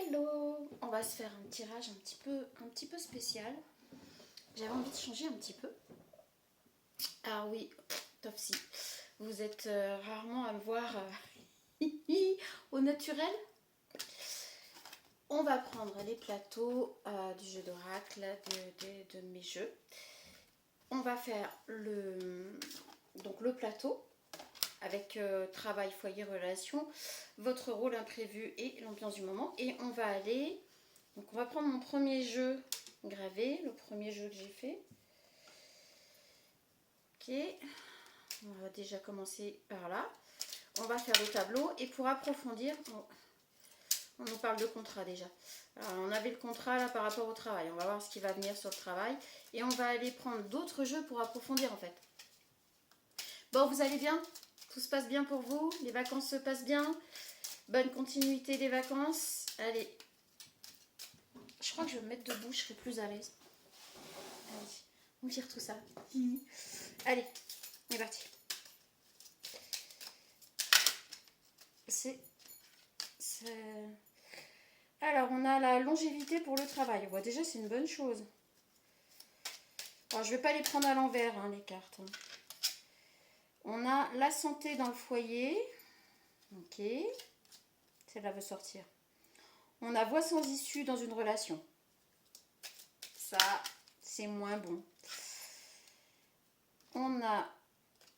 Hello! On va se faire un tirage un petit peu spécial. J'avais envie de changer un petit peu. Ah oui, Topsy, vous êtes rarement à me voir au naturel. On va prendre les plateaux du jeu d'oracle, de mes jeux. On va faire le plateau avec travail, foyer, relation, votre rôle imprévu et l'ambiance du moment. Et on va aller, donc on va prendre mon premier jeu gravé, le premier jeu que j'ai fait. Ok, on va déjà commencer par là. On va faire le tableau et pour approfondir, on nous parle de contrat déjà. Alors, on avait le contrat là par rapport au travail. On va voir ce qui va venir sur le travail et on va aller prendre d'autres jeux pour approfondir en fait. Bon, vous allez bien? Tout se passe bien pour vous? Les vacances se passent bien? Bonne continuité des vacances. Allez. Je crois que je vais me mettre debout, je serai plus à l'aise. Allez, on vire tout ça. Allez, on est parti. Alors, on a la longévité pour le travail. Bon, déjà, c'est une bonne chose. Alors, je ne vais pas les prendre à l'envers, hein, les cartes. On a la santé dans le foyer. Ok. Celle-là veut sortir. On a voie sans issue dans une relation. Ça, c'est moins bon. On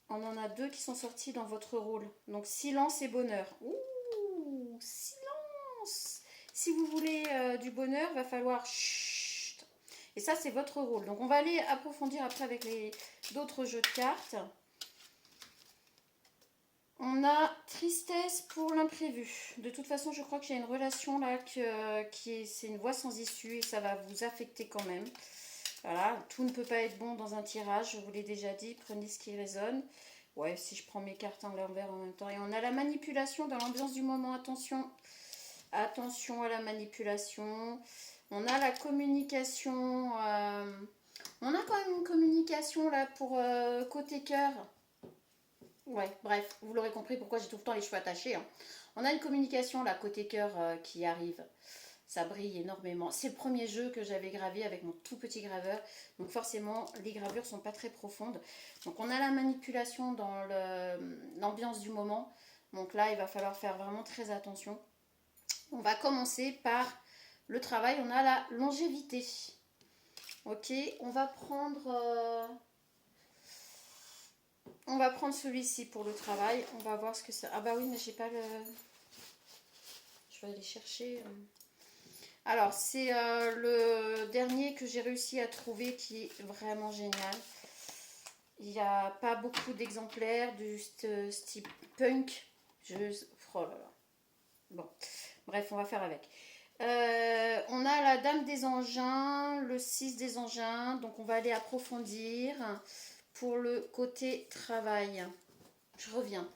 en a deux qui sont sortis dans votre rôle. Donc, silence et bonheur. Ouh, silence! Si vous voulez du bonheur, va falloir chut. Et ça, c'est votre rôle. Donc, on va aller approfondir après avec d'autres jeux de cartes. On a tristesse pour l'imprévu. De toute façon, je crois qu'il y a une relation là c'est une voie sans issue et ça va vous affecter quand même. Voilà, tout ne peut pas être bon dans un tirage, je vous l'ai déjà dit, prenez ce qui résonne. Ouais, si je prends mes cartes en l'envers en même temps. Et on a la manipulation dans l'ambiance du moment, attention. Attention à la manipulation. On a la communication. On a quand même une communication là pour côté cœur. Ouais, bref, vous l'aurez compris pourquoi j'ai tout le temps les cheveux attachés. Hein. On a une communication là côté cœur qui arrive. Ça brille énormément. C'est le premier jeu que j'avais gravé avec mon tout petit graveur. Donc forcément, les gravures sont pas très profondes. Donc on a la manipulation dans l'ambiance du moment. Donc là, il va falloir faire vraiment très attention. On va commencer par le travail. On a la longévité. Ok, on va prendre celui-ci pour le travail. On va voir ce que ça... Ah bah oui, mais j'ai pas le... Je vais aller chercher... Alors, c'est le dernier que j'ai réussi à trouver qui est vraiment génial. Il n'y a pas beaucoup d'exemplaires du style punk. Oh là là. Bon, bref, on va faire avec. On a la Dame des Engins, le 6 des Engins. Donc, on va aller approfondir pour le côté travail. Je reviens.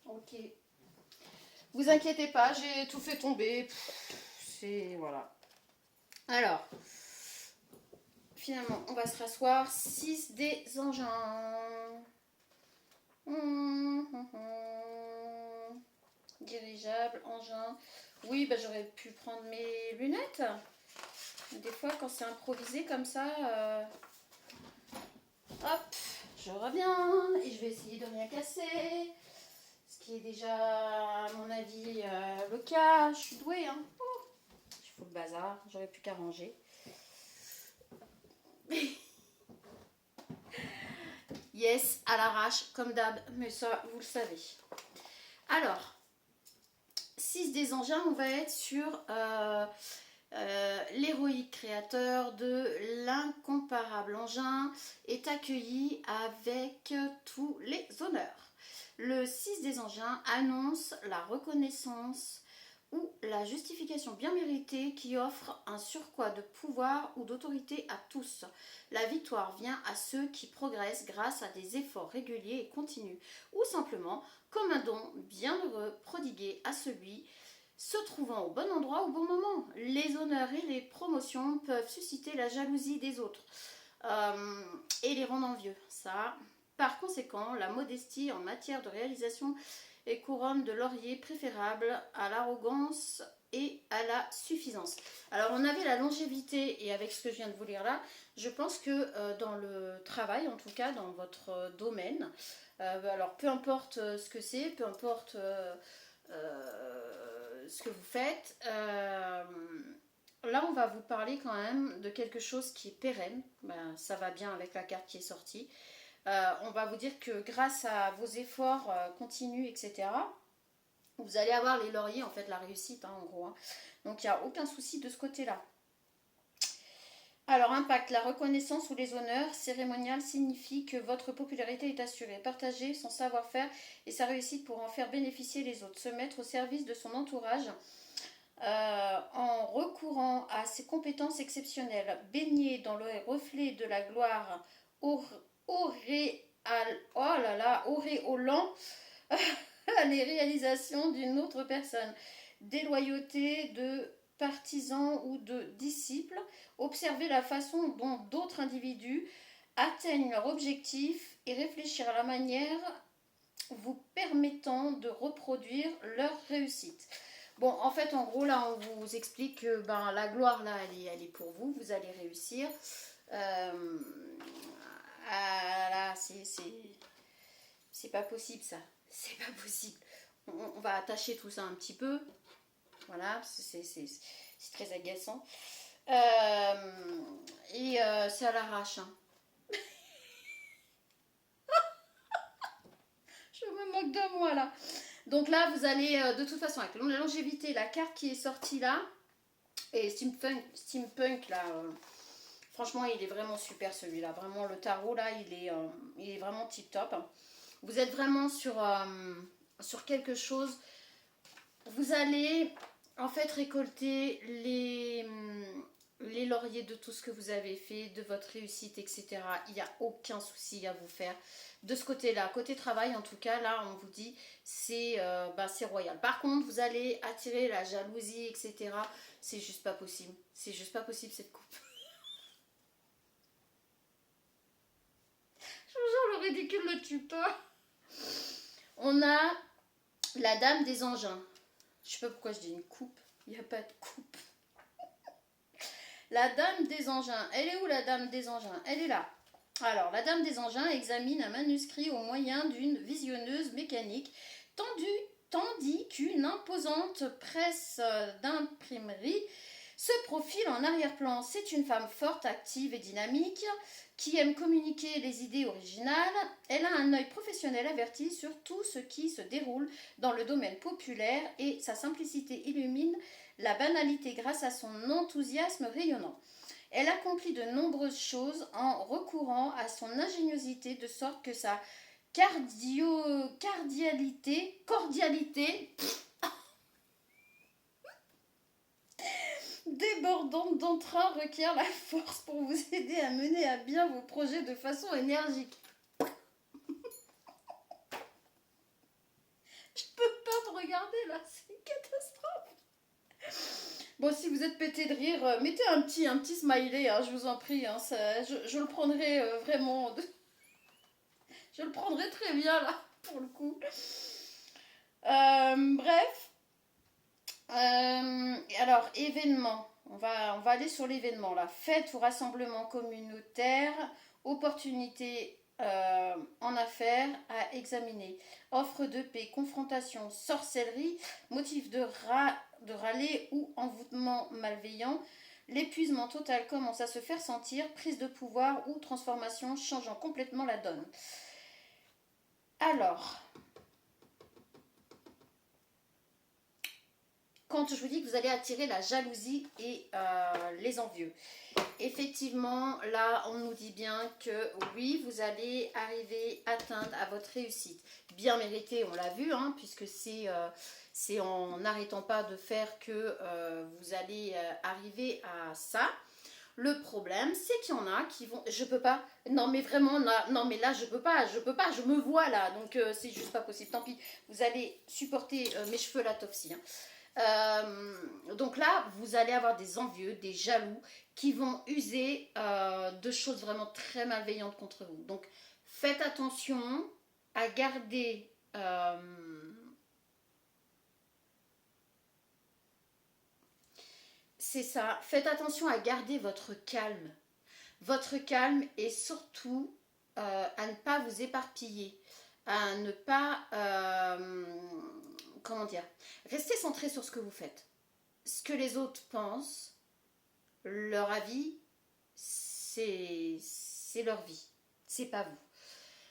Ok. Vous inquiétez pas, j'ai tout fait tomber. C'est... Voilà. Alors, finalement, on va se rasseoir. 6 des engins. Dirigeable, engin. Oui, bah, j'aurais pu prendre mes lunettes. Des fois, quand c'est improvisé comme ça, hop, je reviens et je vais essayer de rien casser. Ce qui est déjà, à mon avis, le cas. Je suis douée, hein. Oh, je fous le bazar, j'aurais plus qu'à ranger. Yes, à l'arrache, comme d'hab, mais ça, vous le savez. Alors, 6 des engins, on va être sur l'héroïque créateur de l'incomparable engin est accueilli avec tous les honneurs. Le 6 des engins annonce la reconnaissance ou la justification bien méritée qui offre un surcroît de pouvoir ou d'autorité à tous. La victoire vient à ceux qui progressent grâce à des efforts réguliers et continus, ou simplement comme un don bienheureux prodigué à celui se trouvant au bon endroit au bon moment. Les honneurs et les promotions peuvent susciter la jalousie des autres. et les rendre envieux. Ça. Par conséquent, la modestie en matière de réalisation est couronne de laurier préférable à l'arrogance et à la suffisance. Alors on avait la longévité, et avec ce que je viens de vous lire là, je pense que dans le travail, en tout cas dans votre domaine, alors peu importe ce que c'est, peu importe ce que vous faites, là on va vous parler quand même de quelque chose qui est pérenne. Ben, ça va bien avec la carte qui est sortie. On va vous dire que grâce à vos efforts continus, etc., vous allez avoir les lauriers, en fait, la réussite, hein, en gros. Hein. Donc, il n'y a aucun souci de ce côté-là. Alors, impact, la reconnaissance ou les honneurs cérémoniales signifie que votre popularité est assurée. Partager son savoir-faire et sa réussite pour en faire bénéficier les autres. Se mettre au service de son entourage en recourant à ses compétences exceptionnelles. Baigner dans le reflet de la gloire auréolant les réalisations d'une autre personne. Déloyauté de partisans ou de disciples, observer la façon dont d'autres individus atteignent leur objectif et réfléchir à la manière vous permettant de reproduire leur réussite. Bon, en fait, en gros, là, on vous explique que ben, la gloire, là, elle est pour vous, vous allez réussir. Là, c'est pas possible, ça. C'est pas possible. On va attacher tout ça un petit peu. Voilà, c'est très agaçant. C'est à l'arrache. Hein. Je me moque de moi, là. Donc là, vous allez, de toute façon, avec la longévité, la carte qui est sortie là, et steampunk là, franchement, il est vraiment super celui-là. Vraiment, le tarot là, il est vraiment tip top. Vous êtes vraiment sur quelque chose. Vous allez en fait récolter les lauriers de tout ce que vous avez fait, de votre réussite, etc. Il n'y a aucun souci à vous faire de ce côté-là. Côté travail, en tout cas, là, on vous dit, c'est royal. Par contre, vous allez attirer la jalousie, etc. C'est juste pas possible. C'est juste pas possible, cette coupe. Je vous jure, le ridicule ne tue pas. On a la dame des engins. Je sais pas pourquoi je dis une coupe. Il n'y a pas de coupe. La dame des engins. Elle est où la dame des engins? Elle est là. Alors, la dame des engins examine un manuscrit au moyen d'une visionneuse mécanique, tandis qu'une imposante presse d'imprimerie se profile en arrière-plan. C'est une femme forte, active et dynamique qui aime communiquer les idées originales. Elle a un œil professionnel averti sur tout ce qui se déroule dans le domaine populaire et sa simplicité illumine la banalité grâce à son enthousiasme rayonnant. Elle accomplit de nombreuses choses en recourant à son ingéniosité de sorte que sa cordialité débordante d'entrain requiert la force pour vous aider à mener à bien vos projets de façon énergique. Je peux pas me regarder là, c'est une catastrophe. Bon, si vous êtes pété de rire, mettez un petit smiley, hein, je vous en prie. Hein, je le prendrai vraiment. Je le prendrai très bien là, pour le coup. Bref. Alors, événement. On va aller sur l'événement là. Fête ou rassemblement communautaire, opportunité en affaires à examiner. Offre de paix, confrontation, sorcellerie, motif de râler ou envoûtement malveillant. L'épuisement total commence à se faire sentir, prise de pouvoir ou transformation changeant complètement la donne. Alors, quand je vous dis que vous allez attirer la jalousie et les envieux. Effectivement, là, on nous dit bien que oui, vous allez arriver à atteindre à votre réussite. Bien méritée, on l'a vu, hein, puisque c'est en n'arrêtant pas de faire que vous allez arriver à ça. Le problème, c'est qu'il y en a qui vont... Je peux pas. Non, mais vraiment, non, mais là, je peux pas. Je me vois là. Donc, c'est juste pas possible. Tant pis, vous allez supporter mes cheveux là, Tofsi. Hein. Donc là, vous allez avoir des envieux, des jaloux qui vont user de choses vraiment très malveillantes contre vous. Donc faites attention à garder c'est ça, faites attention à garder votre calme. Votre calme et surtout à ne pas vous éparpiller, à ne pas, comment dire, rester centré sur ce que vous faites. Ce que les autres pensent, leur avis, c'est leur vie, c'est pas vous.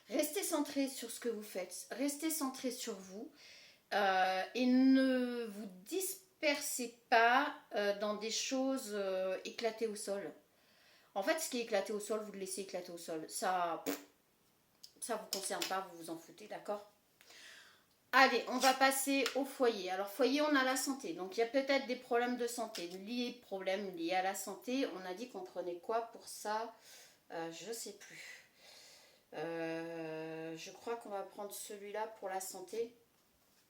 Restez centré sur ce que vous faites, restez centré sur vous et ne vous dispersez pas dans des choses éclatées au sol. En fait, ce qui est éclaté au sol, vous le laissez éclater au sol. Ça vous concerne pas, vous vous en foutez, d'accord? Allez, on va passer au foyer. Alors, foyer, on a la santé. Donc, il y a peut-être des problèmes de santé, problèmes liés à la santé. On a dit qu'on prenait quoi pour ça? Je ne sais plus. Je crois qu'on va prendre celui-là pour la santé.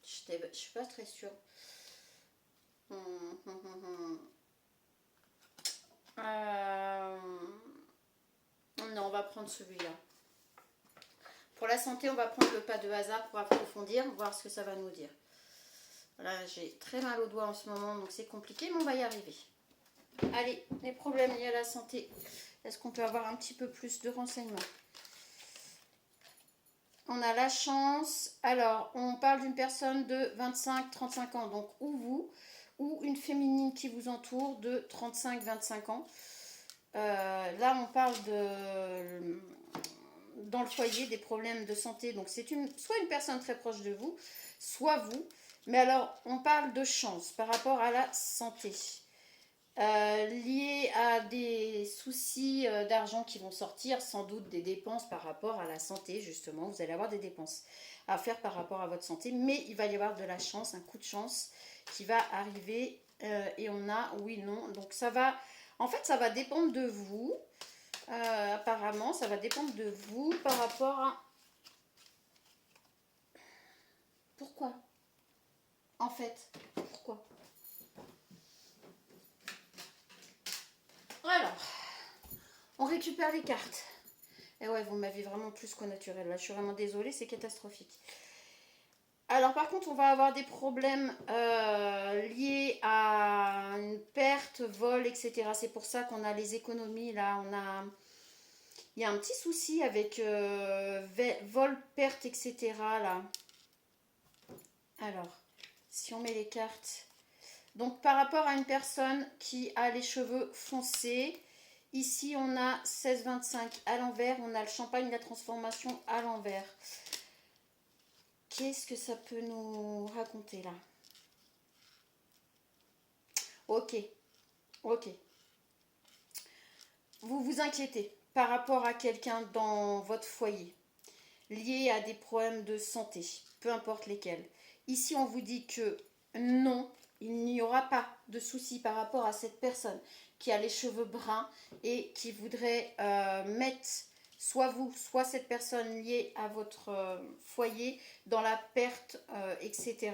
Je ne suis pas très sûre. Non, on va prendre celui-là. Pour la santé, on va prendre le pas de hasard pour approfondir, voir ce que ça va nous dire. Là, j'ai très mal au doigt en ce moment, donc c'est compliqué, mais on va y arriver. Allez, les problèmes liés à la santé. Est-ce qu'on peut avoir un petit peu plus de renseignements? On a la chance. Alors, on parle d'une personne de 25-35 ans, donc ou vous, ou une féminine qui vous entoure de 35-25 ans. Là, on parle de... dans le foyer, des problèmes de santé. Donc, c'est soit une personne très proche de vous, soit vous. Mais alors, on parle de chance par rapport à la santé. Lié à des soucis d'argent qui vont sortir, sans doute des dépenses par rapport à la santé, justement. Vous allez avoir des dépenses à faire par rapport à votre santé, mais il va y avoir de la chance, un coup de chance qui va arriver. Et on a oui, non. Donc ça va, en fait, ça va dépendre de vous. Apparemment, ça va dépendre de vous par rapport à... Pourquoi? En fait, pourquoi? Alors, on récupère les cartes. Et ouais, vous m'avez vraiment plus qu'au naturel. Là, je suis vraiment désolée, c'est catastrophique. Alors, par contre, on va avoir des problèmes liés à une perte, vol, etc. C'est pour ça qu'on a les économies. Là, il y a un petit souci avec vol, perte, etc. Là. Alors, si on met les cartes... Donc, par rapport à une personne qui a les cheveux foncés, ici, on a 16-25 à l'envers. On a le champagne, la transformation à l'envers. Qu'est-ce que ça peut nous raconter, là? Ok, ok. Vous vous inquiétez par rapport à quelqu'un dans votre foyer, lié à des problèmes de santé, peu importe lesquels. Ici, on vous dit que non, il n'y aura pas de souci par rapport à cette personne qui a les cheveux bruns et qui voudrait mettre soit vous, soit cette personne liée à votre foyer dans la perte, etc.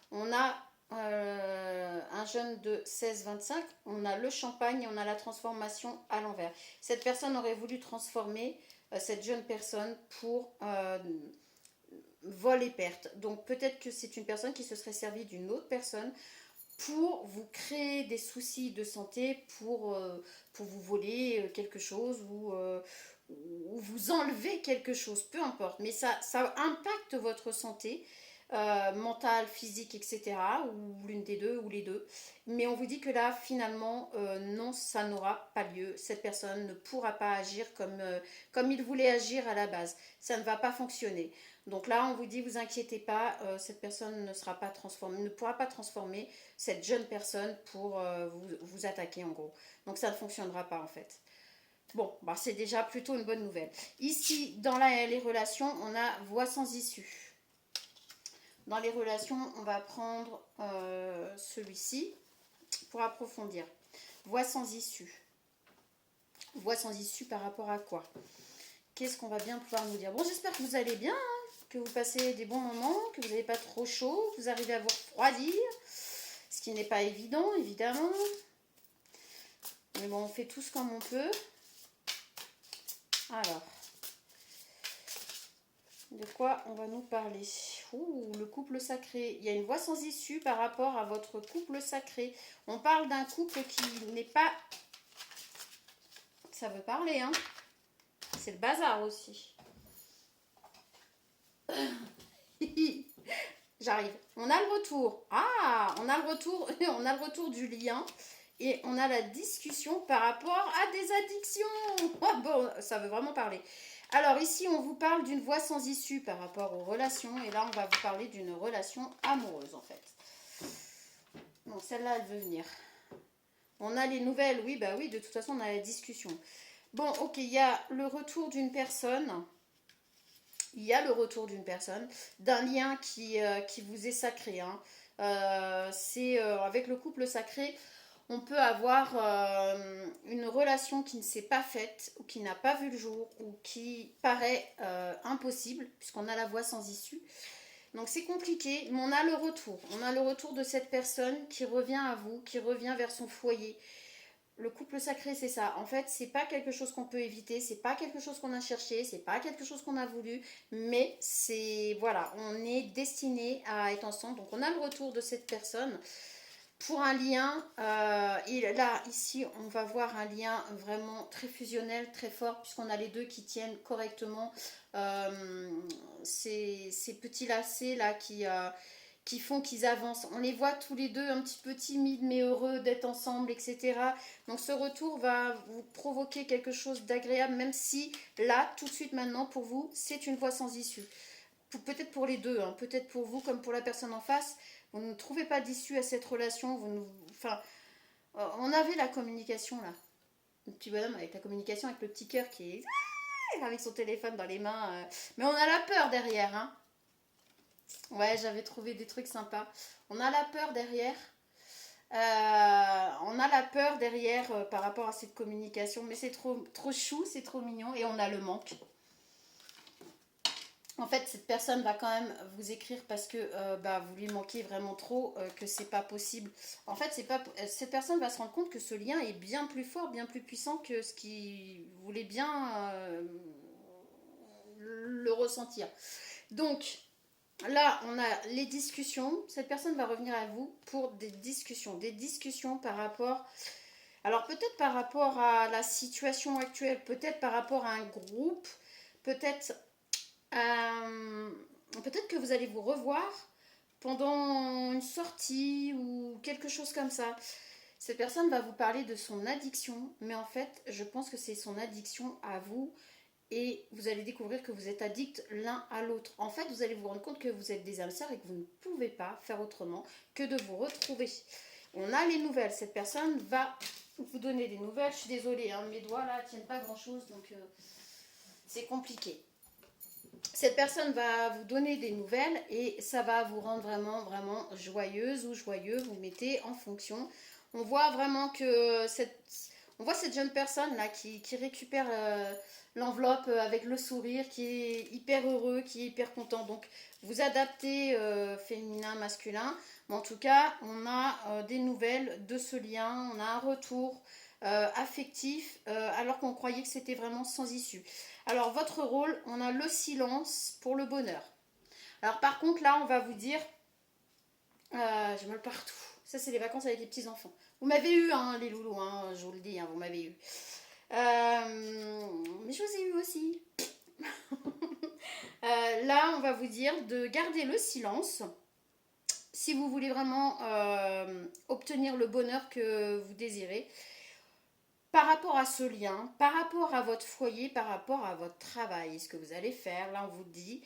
On a un jeune de 16-25, on a le champagne et on a la transformation à l'envers. Cette personne aurait voulu transformer cette jeune personne pour vol et perte. Donc peut-être que c'est une personne qui se serait servie d'une autre personne pour vous créer des soucis de santé, pour vous voler quelque chose ou vous enlever quelque chose, peu importe. Mais ça impacte votre santé mentale, physique, etc. Ou l'une des deux, ou les deux. Mais on vous dit que là, finalement, non, ça n'aura pas lieu. Cette personne ne pourra pas agir comme il voulait agir à la base. Ça ne va pas fonctionner. Donc là, on vous dit, vous inquiétez pas, cette personne ne sera pas transformée, ne pourra pas transformer cette jeune personne pour vous attaquer en gros. Donc ça ne fonctionnera pas en fait. Bon, bah c'est déjà plutôt une bonne nouvelle. Ici, dans les relations, on a voie sans issue. Dans les relations, on va prendre celui-ci pour approfondir. Voie sans issue. Voie sans issue par rapport à quoi? Qu'est-ce qu'on va bien pouvoir nous dire? Bon, j'espère que vous allez bien, hein, que vous passez des bons moments, que vous n'avez pas trop chaud, que vous arrivez à vous refroidir. Ce qui n'est pas évident, évidemment. Mais bon, on fait tous comme on peut. Alors, de quoi on va nous parler? Ouh, le couple sacré. Il y a une voie sans issue par rapport à votre couple sacré. On parle d'un couple qui n'est pas... Ça veut parler, hein. C'est le bazar aussi. J'arrive. On a le retour. Ah, on a le retour. On a le retour du lien. Et on a la discussion par rapport à des addictions. Oh, bon, ça veut vraiment parler. Alors ici, on vous parle d'une voie sans issue par rapport aux relations. Et là, on va vous parler d'une relation amoureuse, en fait. Bon, celle-là, elle veut venir. On a les nouvelles. Oui, bah oui, de toute façon, on a la discussion. Bon, ok, il y a le retour d'une personne. Il y a le retour d'une personne, d'un lien qui vous est sacré. Hein. Avec le couple sacré, on peut avoir une relation qui ne s'est pas faite, ou qui n'a pas vu le jour, ou qui paraît impossible, puisqu'on a la voie sans issue. Donc c'est compliqué, mais on a le retour. On a le retour de cette personne qui revient à vous, qui revient vers son foyer. Le couple sacré, c'est ça. En fait, c'est pas quelque chose qu'on peut éviter, c'est pas quelque chose qu'on a cherché, c'est pas quelque chose qu'on a voulu, mais c'est, voilà, on est destiné à être ensemble. Donc, on a le retour de cette personne pour un lien. Et là, ici, on va voir un lien vraiment très fusionnel, très fort, puisqu'on a les deux qui tiennent correctement ces petits lacets là qui font qu'ils avancent. On les voit tous les deux un petit peu timides mais heureux d'être ensemble, etc. Donc ce retour va vous provoquer quelque chose d'agréable, même si là, tout de suite maintenant, pour vous, c'est une voie sans issue. Peut-être pour les deux, hein, peut-être pour vous comme pour la personne en face, vous ne trouvez pas d'issue à cette relation. On avait la communication là. Le petit bonhomme avec la communication, avec le petit cœur qui est avec son téléphone dans les mains. Mais on a la peur derrière, hein. Ouais, j'avais trouvé des trucs sympas. On a la peur derrière. On a la peur derrière par rapport à cette communication. Mais c'est trop chou, c'est trop mignon. Et on a le manque. En fait, cette personne va quand même vous écrire parce que vous lui manquez vraiment trop, que c'est pas possible. En fait, cette personne va se rendre compte que ce lien est bien plus fort, bien plus puissant que ce qu'il voulait bien le ressentir. Donc, là, on a les discussions. Cette personne va revenir à vous pour des discussions par rapport... Alors, peut-être par rapport à la situation actuelle, peut-être par rapport à un groupe, peut-être peut-être que vous allez vous revoir pendant une sortie ou quelque chose comme ça. Cette personne va vous parler de son addiction, mais en fait, je pense que c'est son addiction à vous et vous allez découvrir que vous êtes addicts l'un à l'autre. En fait, vous allez vous rendre compte que vous êtes des âmes sœurs et que vous ne pouvez pas faire autrement que de vous retrouver. On a les nouvelles. Cette personne va vous donner des nouvelles. Je suis désolée, hein, mes doigts là tiennent pas grand-chose, donc c'est compliqué. Cette personne va vous donner des nouvelles et ça va vous rendre vraiment, vraiment joyeuse ou joyeux. Vous mettez en fonction. On voit vraiment que on voit cette jeune personne là qui récupère l'enveloppe avec le sourire, qui est hyper heureux, qui est hyper content. Donc vous adaptez féminin, masculin. Mais en tout cas, on a des nouvelles de ce lien. On a un retour affectif alors qu'on croyait que c'était vraiment sans issue. Alors, votre rôle, on a le silence pour le bonheur. Alors, par contre, là, on va vous dire... j'ai mal partout. Ça, c'est les vacances avec les petits-enfants. Vous m'avez eu, hein, les loulous, hein, je vous le dis, hein, vous m'avez eu. Mais je vous ai eu aussi. Là, on va vous dire de garder le silence. Si vous voulez vraiment obtenir le bonheur que vous désirez. Par rapport à ce lien, par rapport à votre foyer, par rapport à votre travail, ce que vous allez faire, là on vous dit,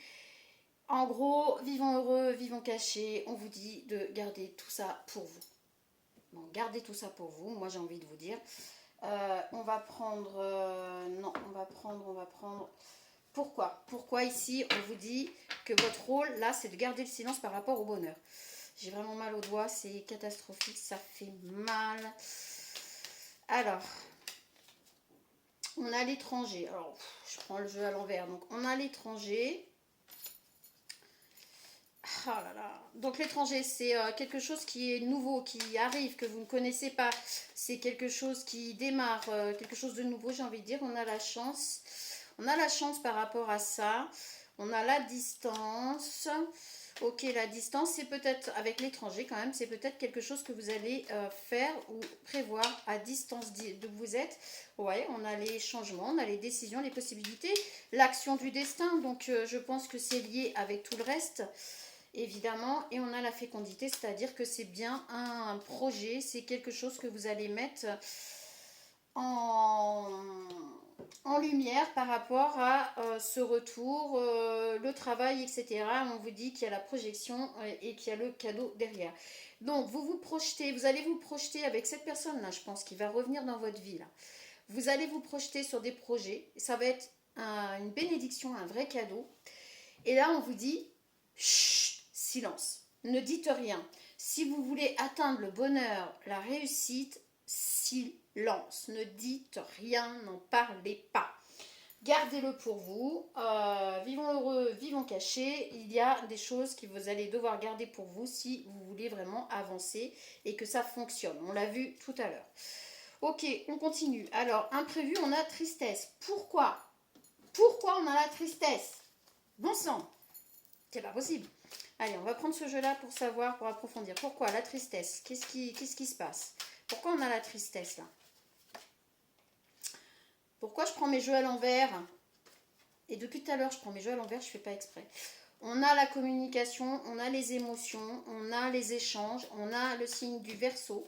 en gros, vivons heureux, vivons cachés, on vous dit de garder tout ça pour vous. Bon, gardez tout ça pour vous, moi j'ai envie de vous dire. On va prendre, on va prendre, Pourquoi ici on vous dit que votre rôle, là, c'est de garder le silence par rapport au bonheur. J'ai vraiment mal aux doigts, c'est catastrophique, ça fait mal. Alors... On a l'étranger. Alors, je prends le jeu à l'envers. Donc, on a l'étranger. Oh là là. Donc l'étranger, c'est quelque chose qui est nouveau, qui arrive, que vous ne connaissez pas. C'est quelque chose qui démarre, quelque chose de nouveau, j'ai envie de dire. On a la chance. On a la chance par rapport à ça. On a la distance. Ok, la distance, c'est peut-être, avec l'étranger quand même, c'est peut-être quelque chose que vous allez faire ou prévoir à distance d'où vous êtes. Ouais, on a les changements, on a les décisions, les possibilités, l'action du destin. Donc je pense que c'est lié avec tout le reste, évidemment. Et on a la fécondité, c'est-à-dire que c'est bien un projet, c'est quelque chose que vous allez mettre en, en lumière par rapport à ce retour, le travail, etc. On vous dit qu'il y a la projection et qu'il y a le cadeau derrière. Donc, vous vous projetez, vous allez vous projeter avec cette personne-là, je pense, qui va revenir dans votre vie. Là. Vous allez vous projeter sur des projets. Ça va être une bénédiction, un vrai cadeau. Et là, on vous dit, chut, silence. Ne dites rien. Si vous voulez atteindre le bonheur, la réussite, silence. Ne dites rien, n'en parlez pas. Gardez-le pour vous. Vivons heureux, vivons cachés. Il y a des choses que vous allez devoir garder pour vous si vous voulez vraiment avancer et que ça fonctionne. On l'a vu tout à l'heure. Ok, on continue. Alors, imprévu, on a tristesse. Pourquoi on a la tristesse? Bon sang, c'est pas possible. Allez, on va prendre ce jeu-là pour savoir, pour approfondir. Pourquoi la tristesse? Qu'est-ce qui se passe? Pourquoi on a la tristesse là? Pourquoi je prends mes jeux à l'envers? Et depuis tout à l'heure, je prends mes jeux à l'envers, je ne fais pas exprès. On a la communication, on a les émotions, on a les échanges, on a le signe du Verseau.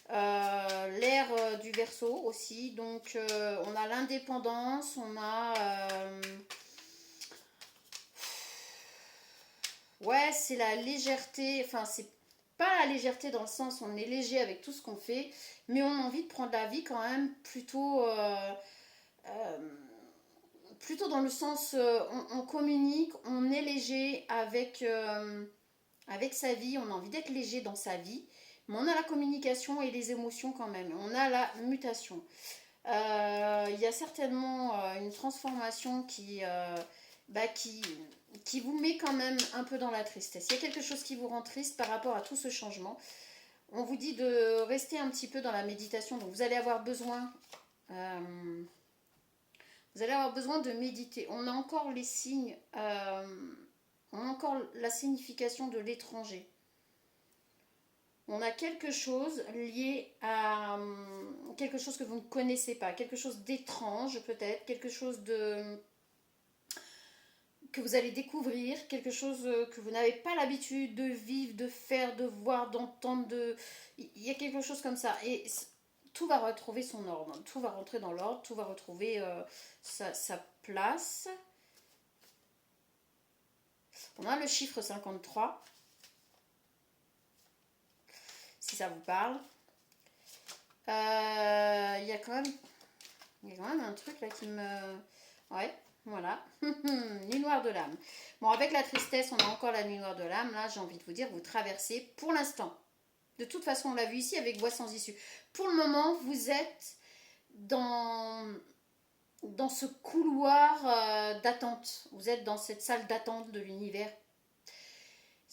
L'ère du Verseau aussi. Donc, on a l'indépendance, on a... ouais, c'est la légèreté. Enfin, c'est pas la légèreté dans le sens où on est léger avec tout ce qu'on fait, mais on a envie de prendre la vie quand même plutôt... plutôt dans le sens on communique, on est léger avec sa vie, on a envie d'être léger dans sa vie, mais on a la communication et les émotions quand même, on a la mutation. Il y a certainement une transformation qui vous met quand même un peu dans la tristesse. Il y a quelque chose qui vous rend triste par rapport à tout ce changement. On vous dit de rester un petit peu dans la méditation, donc vous allez avoir besoin... vous allez avoir besoin de méditer. On a encore les signes, on a encore la signification de l'étranger. On a quelque chose lié à quelque chose que vous ne connaissez pas, quelque chose d'étrange peut-être, quelque chose que vous allez découvrir, quelque chose que vous n'avez pas l'habitude de vivre, de faire, de voir, d'entendre. Il y a quelque chose comme ça. Et tout va retrouver son ordre, tout va rentrer dans l'ordre, tout va retrouver sa place. On a le chiffre 53, si ça vous parle. Il y a quand même un truc là qui me... Ouais, voilà. Nuit noire de l'âme. Bon, avec la tristesse, on a encore la nuit noire de l'âme. Là, j'ai envie de vous dire, vous traversez pour l'instant. De toute façon, on l'a vu ici avec voie sans issue. Pour le moment, vous êtes dans ce couloir d'attente. Vous êtes dans cette salle d'attente de l'univers.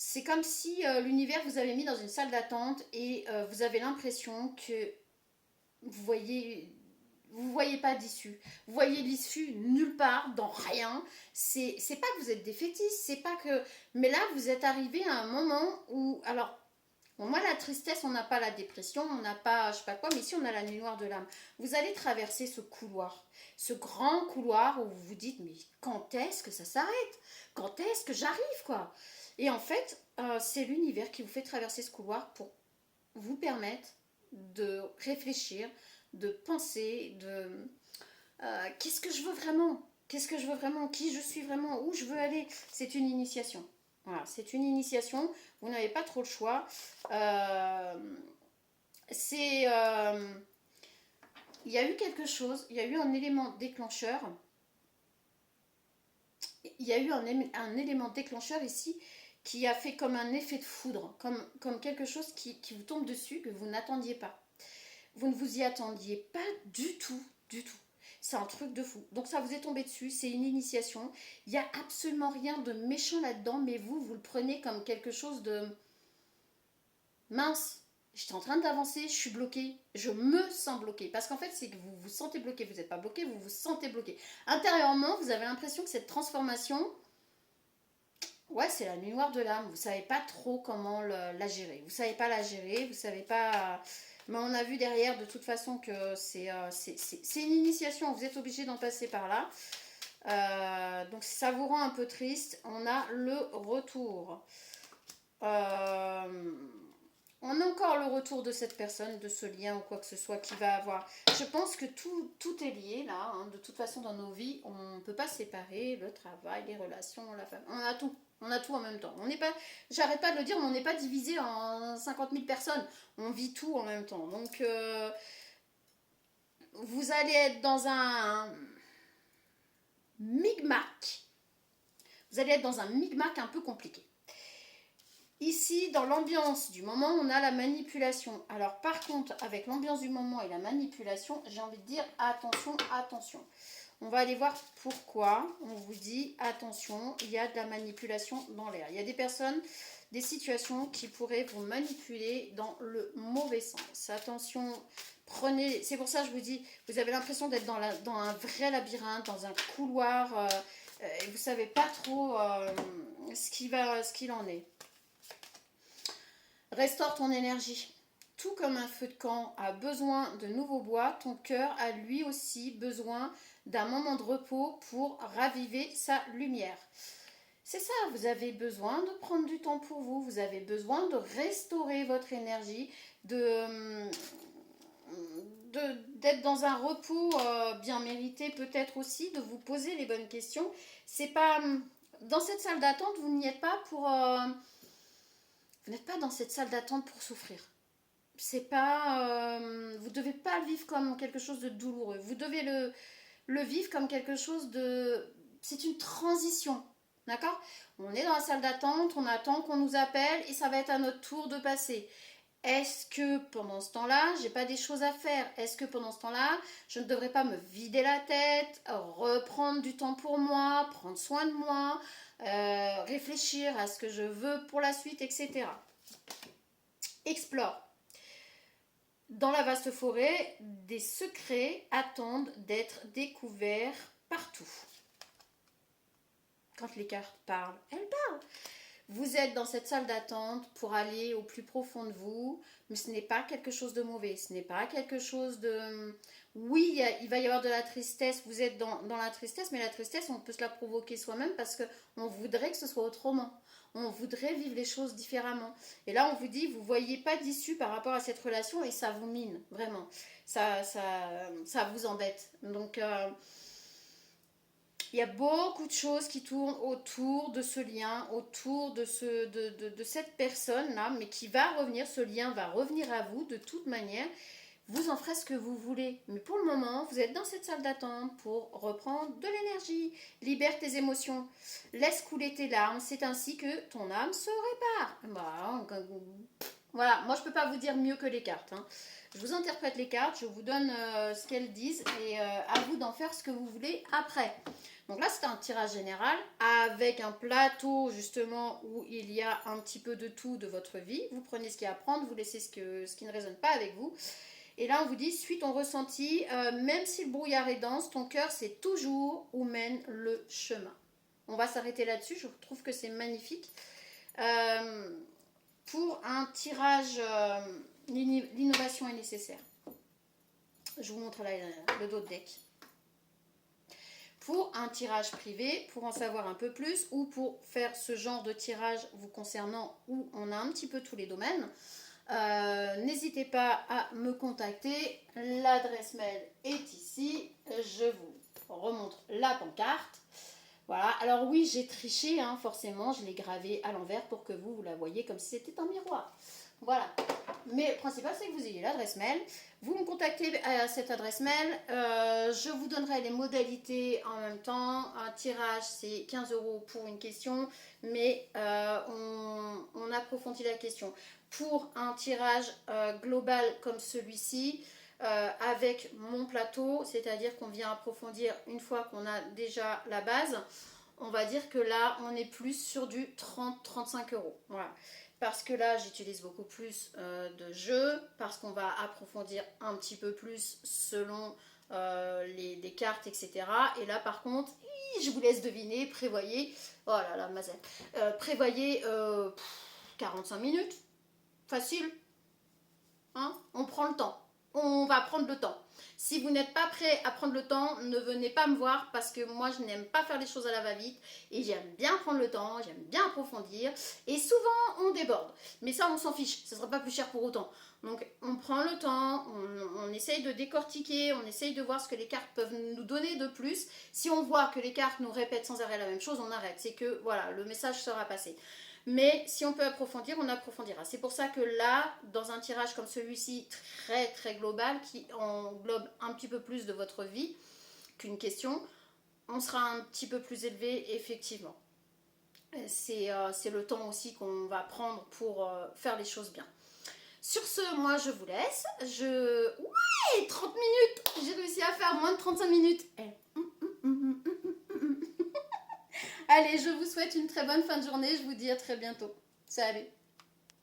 C'est comme si l'univers vous avait mis dans une salle d'attente et vous avez l'impression que vous voyez pas d'issue. Vous voyez l'issue nulle part, dans rien. C'est pas que vous êtes défaitiste, c'est pas que... Mais là, vous êtes arrivé à un moment où... Alors, bon, moi, la tristesse, on n'a pas la dépression, on n'a pas, je sais pas quoi, mais ici, on a la nuit noire de l'âme. Vous allez traverser ce couloir, ce grand couloir où vous vous dites, mais quand est-ce que ça s'arrête? Quand est-ce que j'arrive, quoi? Et en fait, c'est l'univers qui vous fait traverser ce couloir pour vous permettre de réfléchir, de penser, qu'est-ce que je veux vraiment? Qu'est-ce que je veux vraiment? Qui je suis vraiment? Où je veux aller? C'est une initiation. Voilà, c'est une initiation. Vous n'avez pas trop le choix. Il y a eu quelque chose, il y a eu un élément déclencheur. Il y a eu un élément déclencheur ici qui a fait comme un effet de foudre, comme quelque chose qui vous tombe dessus que vous n'attendiez pas. Vous ne vous y attendiez pas du tout, du tout. C'est un truc de fou. Donc ça vous est tombé dessus, c'est une initiation. Il n'y a absolument rien de méchant là-dedans, mais vous le prenez comme quelque chose de mince. J'étais en train d'avancer, je suis bloquée, je me sens bloquée. Parce qu'en fait, c'est que vous vous sentez bloqué, vous n'êtes pas bloqué, vous vous sentez bloqué. Intérieurement, vous avez l'impression que cette transformation, ouais, c'est la nuit noire de l'âme. Vous savez pas trop comment la gérer. Vous savez pas la gérer, vous savez pas. Mais on a vu derrière de toute façon que c'est une initiation. Vous êtes obligé d'en passer par là. Donc ça vous rend un peu triste. On a le retour. On a encore le retour de cette personne, de ce lien ou quoi que ce soit qui va avoir. Je pense que tout est lié là. Hein. De toute façon, dans nos vies, on ne peut pas séparer le travail, les relations, la famille. On a tout. On a tout en même temps. On n'est pas, j'arrête pas de le dire, mais on n'est pas divisé en 50 000 personnes. On vit tout en même temps. Donc, vous allez être dans un micmac. Vous allez être dans un micmac un peu compliqué. Ici, dans l'ambiance du moment, on a la manipulation. Alors, par contre, avec l'ambiance du moment et la manipulation, j'ai envie de dire attention, attention. On va aller voir pourquoi on vous dit attention, il y a de la manipulation dans l'air. Il y a des personnes, des situations qui pourraient vous manipuler dans le mauvais sens. Attention, prenez... C'est pour ça que je vous dis, vous avez l'impression d'être dans un vrai labyrinthe, dans un couloir, et vous ne savez pas trop ce qu'il en est. Restaure ton énergie. Tout comme un feu de camp a besoin de nouveaux bois, ton cœur a lui aussi besoin d'un moment de repos pour raviver sa lumière. C'est ça, vous avez besoin de prendre du temps pour vous, vous avez besoin de restaurer votre énergie, d'être dans un repos bien mérité, peut-être aussi, de vous poser les bonnes questions. C'est pas... Dans cette salle d'attente, vous n'y êtes pas pour... vous n'êtes pas dans cette salle d'attente pour souffrir. C'est pas... vous devez pas le vivre comme quelque chose de douloureux. Vous devez le vivre comme quelque chose de... C'est une transition. D'accord? On est dans la salle d'attente, on attend qu'on nous appelle et ça va être à notre tour de passer. Est-ce que pendant ce temps-là, j'ai pas des choses à faire? Est-ce que pendant ce temps-là, je ne devrais pas me vider la tête, reprendre du temps pour moi, prendre soin de moi, réfléchir à ce que je veux pour la suite, etc. Explore. Dans la vaste forêt, des secrets attendent d'être découverts partout. Quand les cartes parlent, elles parlent. Vous êtes dans cette salle d'attente pour aller au plus profond de vous, mais ce n'est pas quelque chose de mauvais, ce n'est pas quelque chose de... Oui, il va y avoir de la tristesse, vous êtes dans la tristesse, mais la tristesse, on peut se la provoquer soi-même parce qu'on voudrait que ce soit autrement. On voudrait vivre les choses différemment. Et là, on vous dit, vous ne voyez pas d'issue par rapport à cette relation et ça vous mine, vraiment. Ça vous embête. Donc... il y a beaucoup de choses qui tournent autour de ce lien, autour de cette personne-là, mais qui va revenir, ce lien va revenir à vous de toute manière. Vous en ferez ce que vous voulez. Mais pour le moment, vous êtes dans cette salle d'attente pour reprendre de l'énergie. Libère tes émotions. Laisse couler tes larmes. C'est ainsi que ton âme se répare. Voilà, moi je ne peux pas vous dire mieux que les cartes. Hein. Je vous interprète les cartes, je vous donne ce qu'elles disent et à vous d'en faire ce que vous voulez après. Donc là, c'est un tirage général avec un plateau justement où il y a un petit peu de tout de votre vie. Vous prenez ce qu'il y a à prendre, vous laissez ce qui ne résonne pas avec vous. Et là, on vous dit, suis ton ressenti, même si le brouillard est dense, ton cœur sait toujours où mène le chemin. On va s'arrêter là-dessus, je trouve que c'est magnifique. Pour un tirage, l'innovation est nécessaire. Je vous montre là le dos de deck. Pour un tirage privé, pour en savoir un peu plus, ou pour faire ce genre de tirage vous concernant, où on a un petit peu tous les domaines, n'hésitez pas à me contacter. L'adresse mail est ici. Je vous remontre la pancarte. Voilà, alors oui, j'ai triché, hein, forcément, je l'ai gravée à l'envers pour que vous la voyiez comme si c'était un miroir. Voilà, mais le principal, c'est que vous ayez l'adresse mail. Vous me contactez à cette adresse mail. Je vous donnerai les modalités en même temps. Un tirage, c'est 15 € pour une question, mais on approfondit la question. Pour un tirage global comme celui-ci, avec mon plateau, c'est-à-dire qu'on vient approfondir une fois qu'on a déjà la base. On va dire que là, on est plus sur du 30-35 euros. Voilà. Parce que là, j'utilise beaucoup plus de jeux, parce qu'on va approfondir un petit peu plus selon les cartes, etc. Et là, par contre, je vous laisse deviner, prévoyez, oh là là, Mazel, prévoyez 45 minutes, facile, hein, on prend le temps, on va prendre le temps. Si vous n'êtes pas prêt à prendre le temps, ne venez pas me voir parce que moi je n'aime pas faire les choses à la va-vite et j'aime bien prendre le temps, j'aime bien approfondir et souvent on déborde. Mais ça on s'en fiche, ce ne sera pas plus cher pour autant. Donc on prend le temps, on essaye de décortiquer, on essaye de voir ce que les cartes peuvent nous donner de plus. Si on voit que les cartes nous répètent sans arrêt la même chose, on arrête. C'est que voilà, le message sera passé. Mais si on peut approfondir, on approfondira. C'est pour ça que là, dans un tirage comme celui-ci, très très global, qui englobe un petit peu plus de votre vie qu'une question, on sera un petit peu plus élevé, effectivement. C'est le temps aussi qu'on va prendre pour faire les choses bien. Sur ce, moi je vous laisse. Ouais, 30 minutes. J'ai réussi à faire moins de 35 minutes. Allez, je vous souhaite une très bonne fin de journée. Je vous dis à très bientôt. Salut.